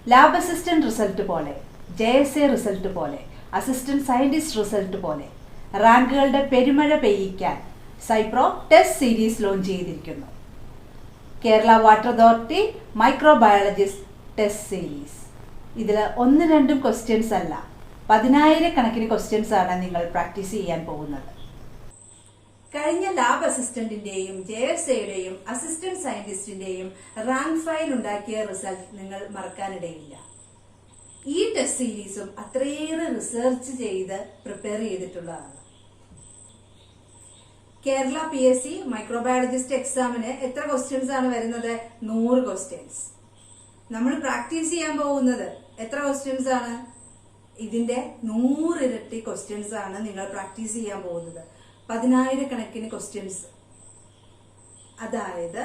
Lab assistant result പോലെ, JSA result പോലെ, assistant scientist result പോലെ റാങ്കുകളുടെ പെരുമഴ പെയ്യിക്കാൻ സൈപ്രോ ടെസ്റ്റ് സീരീസ് ലോഞ്ച് ചെയ്തിരിക്കുന്നു. Kerala water authority microbiologist test series. ഇതിൽ 1-2 ക്വസ്റ്റ്യൻസ് അല്ല, 10,000 ക്വസ്റ്റ്യൻസ് ആണ് നിങ്ങൾ പ്രാക്ടീസ് ചെയ്യാൻ പോകുന്നത്. കഴിഞ്ഞ ലാബ് അസിസ്റ്റന്റിന്റെയും JSAയുടെയും അസിസ്റ്റന്റ് സയന്റിസ്റ്റിന്റെയും റാങ്ക് ഫയൽ ഉണ്ടാക്കിയ റിസൾട്ട് നിങ്ങൾ മറക്കാനിടയില്ല. ഈ ടെസ്റ്റ് സീരീസും അത്രയേറെ റിസർച്ച് ചെയ്ത് പ്രിപ്പയർ ചെയ്തിട്ടുള്ളതാണ്. കേരള PSC മൈക്രോബയോളജിസ്റ്റ് എക്സാമിന് എത്ര ക്വസ്റ്റ്യൻസ് ആണ് വരുന്നത്? 100 ക്വസ്റ്റ്യൻസ്. നമ്മൾ പ്രാക്ടീസ് ചെയ്യാൻ പോകുന്നത് എത്ര ക്വസ്റ്റ്യൻസ് ആണ്? ഇതിന്റെ 100 ഇരട്ടി ക്വസ്റ്റ്യൻസ് ആണ് നിങ്ങൾ പ്രാക്ടീസ് ചെയ്യാൻ പോകുന്നത്. 10,000 ക്വസ്റ്റ്യൻസ്. അതായത്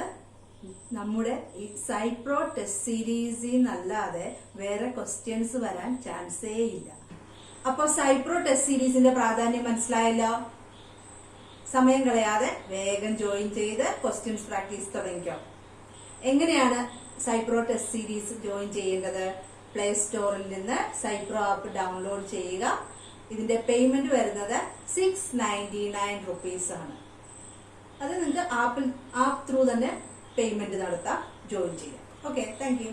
നമ്മുടെ ഈ സൈപ്രോ ടെസ്റ്റ് സീരീസിൽ നിന്നല്ലാതെ വേറെ ക്വസ്റ്റ്യൻസ് വരാൻ ചാൻസേ ഇല്ല. അപ്പൊ സൈപ്രോ ടെസ്റ്റ് സീരീസിന്റെ പ്രാധാന്യം മനസ്സിലായല്ലോ. സമയം കളയാതെ വേഗം ജോയിൻ ചെയ്ത് ക്വസ്റ്റ്യൻസ് പ്രാക്ടീസ് തുടങ്ങിക്കോ. എങ്ങനെയാണ് സൈപ്രോ ടെസ്റ്റ് സീരീസ് ജോയിൻ ചെയ്യേണ്ടത്? പ്ലേ സ്റ്റോറിൽ നിന്ന് സൈപ്രോ ആപ്പ് ഡൗൺലോഡ് ചെയ്യുക. ഇതിന്റെ പേയ്മെന്റ് വരുന്നത് 699 rupees ആണ്. അത് നിങ്ങൾക്ക് ആപ്പ് ത്രൂ തന്നെ പേയ്മെന്റ് നടത്താം, ജോയിൻ ചെയ്യാം. Okay, thank you.